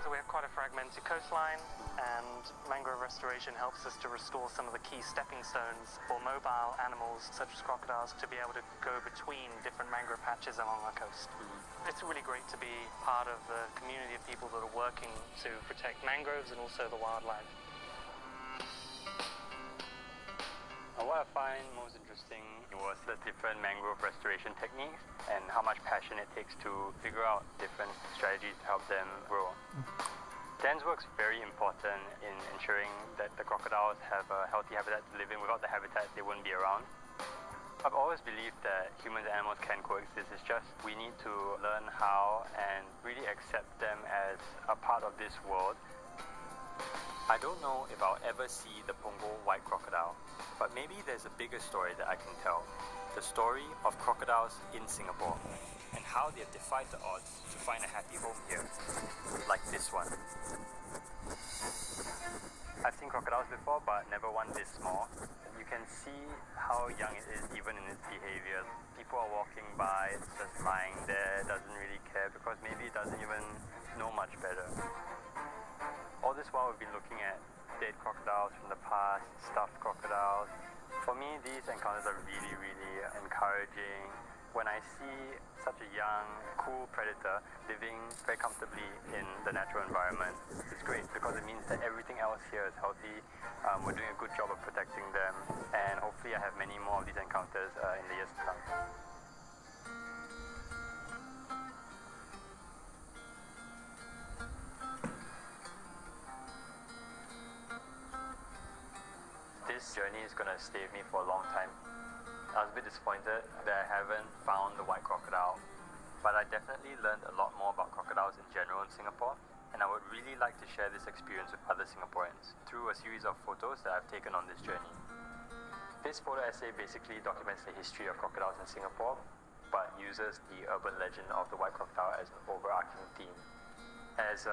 So we have quite a fragmented coastline, and mangrove restoration helps us to restore some of the key stepping stones for mobile animals such as crocodiles to be able to go between different mangrove patches along our coast. It's really great to be part of the community of people that are working to protect mangroves and also the wildlife. What I find most interesting was the different mangrove restoration techniques and how much passion it takes to figure out different strategies to help them grow. Dan's work's very important in ensuring that the crocodiles have a healthy habitat to live in. Without the habitat, they wouldn't be around. I've always believed that humans and animals can coexist. It's just we need to learn how and really accept them as a part of this world. I don't know if I'll ever see the Punggol white crocodile, but maybe there's a bigger story that I can tell. The story of crocodiles in Singapore and how they have defied the odds to find a happy home here, like this one. I've seen crocodiles before, but never one this small. You can see how young it is even in its behavior. People are walking by, it's just lying there, doesn't really care because maybe it doesn't even know much better. All this while we've been looking at dead crocodiles from the past, stuffed crocodiles. For me, these encounters are really, really encouraging. When I see such a young, cool predator living very comfortably in the natural environment, it's great because it means that everything else here is healthy. We're doing a good job of protecting them, and hopefully I have many more of these encounters in the years to come. This journey is going to stay with me for a long time. I was a bit disappointed that I haven't found the white crocodile, but I definitely learned a lot more about crocodiles in general in Singapore, and I would really like to share this experience with other Singaporeans through a series of photos that I've taken on this journey. This photo essay basically documents the history of crocodiles in Singapore, but uses the urban legend of the white crocodile as an overarching theme. As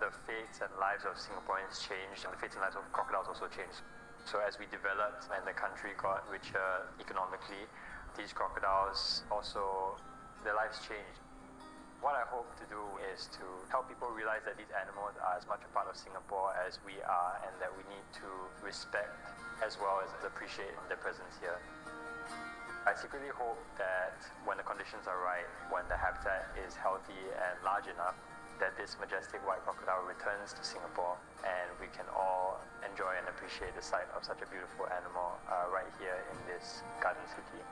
the fates and lives of Singaporeans changed, and the fates and lives of crocodiles also changed. So as we developed and the country got richer economically, these crocodiles also, their lives changed. What I hope to do is to help people realize that these animals are as much a part of Singapore as we are, and that we need to respect as well as appreciate their presence here. I secretly hope that when the conditions are right, when the habitat is healthy and large enough, that this majestic white crocodile returns to Singapore and we can all enjoy and appreciate the sight of such a beautiful animal right here in this garden city.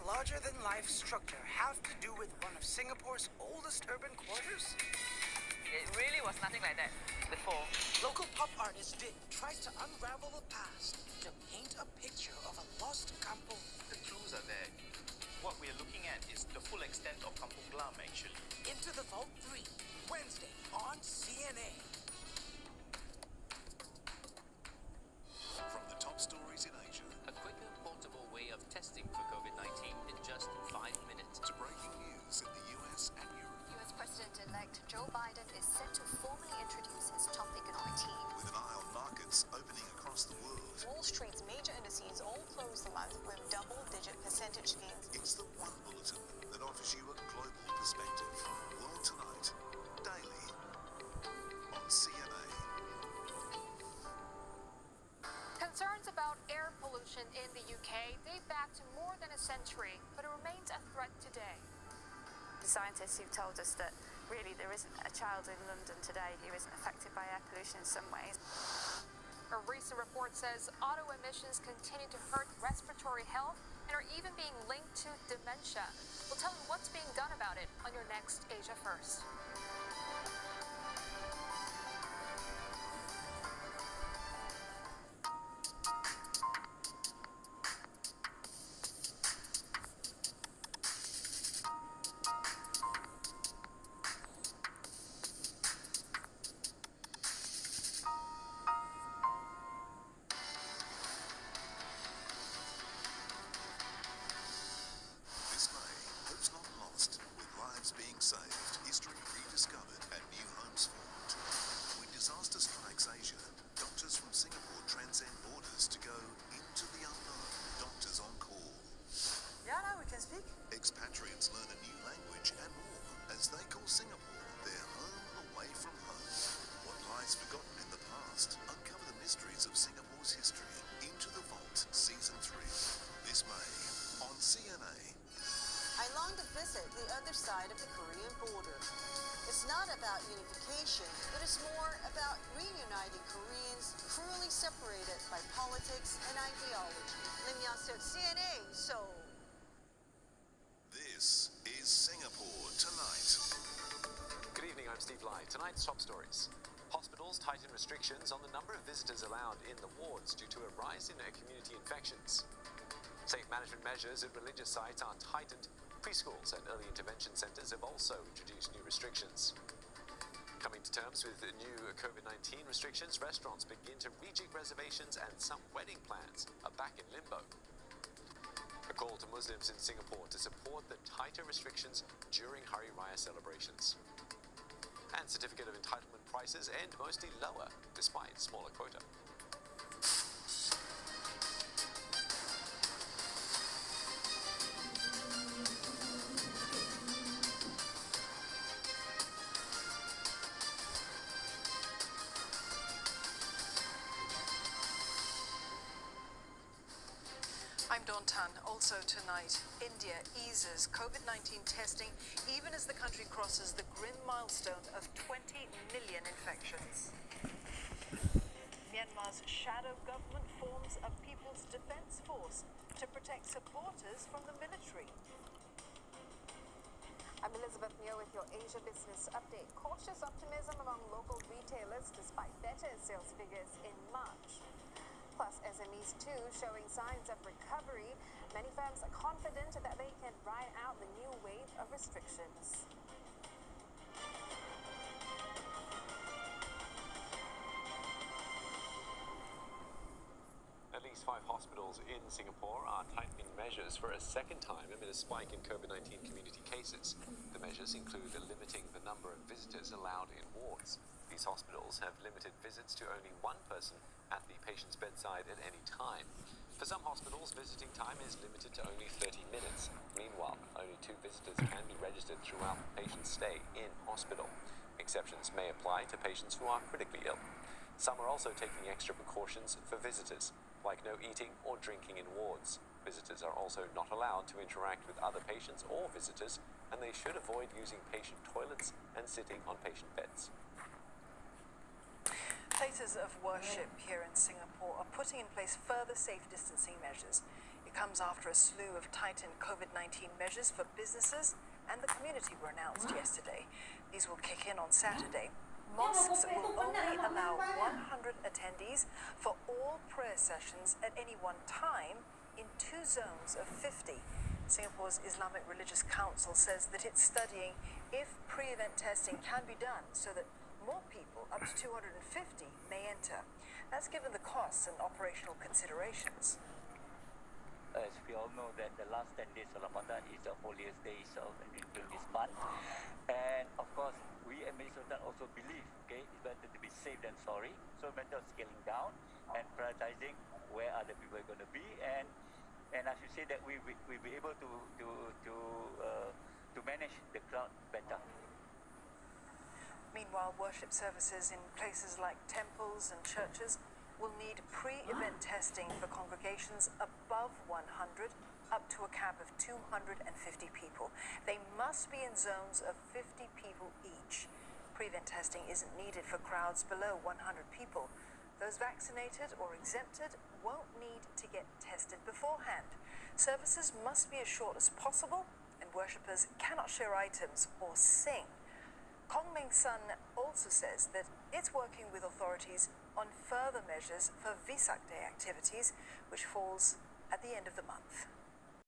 Larger-than-life structure have to do with one of Singapore's oldest urban quarters? It really was nothing like that before. Local pop artist Dick tries to unravel the past to paint a picture of a lost kampung. The clues are there. What we're looking at is the full extent of Kampung Glam, actually. Into the Vault 3, Wednesday on CNA. From the top stories in Asia, a quicker, portable way of testing for COVID-19 in just 5 minutes. To breaking news in the US and Europe. US President-elect Joe Biden is set to formally introduce his top economic team. With an eye on markets opening across the world. Wall Street's major indices all closed the month with double-digit percentage gains. It's the one bulletin that offers you a global perspective. World Tonight, daily, on CNA. Concerns about air pollution in the UK date back to more than a century, but it remains a threat today. The scientists who've told us that really there isn't a child in London today who isn't affected by air pollution in some ways. A recent report says auto emissions continue to hurt respiratory health and are even being linked to dementia. We'll tell you what's being done about it on your next Asia First. side of the Korean border. It's not about unification, but it's more about reuniting Koreans cruelly separated by politics and ideology. Lim Yang-seok, CNA, Seoul. This is Singapore Tonight. Good evening, I'm Steve Lai. Tonight's top stories. Hospitals tighten restrictions on the number of visitors allowed in the wards due to a rise in community infections. Safe management measures at religious sites are tightened. Preschools and early intervention centres have also introduced new restrictions. Coming to terms with the new COVID-19 restrictions, restaurants begin to rejig reservations and some wedding plans are back in limbo. A call to Muslims in Singapore to support the tighter restrictions during Hari Raya celebrations. And certificate of entitlement prices end mostly lower despite smaller quota. I'm Dawn Tan. Also tonight, India eases COVID-19 testing even as the country crosses the grim milestone of 20 million infections. Myanmar's shadow government forms a People's Defence Force to protect supporters from the military. I'm Elizabeth Muir with your Asia Business Update. Cautious optimism among local retailers despite better sales figures in March. Plus, SMEs too showing signs of recovery. Many firms are confident that they can ride out the new wave of restrictions. At least 5 hospitals in Singapore are tightening measures for a second time amid a spike in COVID-19 community cases. The measures include limiting the number of visitors allowed in wards. These hospitals have limited visits to only one person at the patient's bedside at any time. For some hospitals, visiting time is limited to only 30 minutes. Meanwhile, only 2 visitors can be registered throughout the patient's stay in hospital. Exceptions may apply to patients who are critically ill. Some are also taking extra precautions for visitors, like no eating or drinking in wards. Visitors are also not allowed to interact with other patients or visitors, and they should avoid using patient toilets and sitting on patient beds. Places of worship here in Singapore are putting in place further safe distancing measures. It comes after a slew of tightened COVID-19 measures for businesses and the community were announced yesterday. These will kick in on Saturday. Mosques will only allow 100 attendees for all prayer sessions at any one time in 2 zones of 50. Singapore's Islamic Religious Council says that it's studying if pre-event testing can be done so that more people, up to 250, may enter. That's given the costs and operational considerations. As we all know that the last 10 days of Ramadan is the holiest days of this month. And of course, we at Majlis Sultan also believe, it's better to be safe than sorry. So matter of scaling down and prioritizing where are the people going to be. And as you say that we'll be able to manage the crowd better. Meanwhile, worship services in places like temples and churches will need pre-event testing for congregations above 100 up to a cap of 250 people. They must be in zones of 50 people each. Pre-event testing isn't needed for crowds below 100 people. Those vaccinated or exempted won't need to get tested beforehand. Services must be as short as possible and worshippers cannot share items or sing. Kong Meng Sun also says that it's working with authorities on further measures for Vesak Day activities, which falls at the end of the month.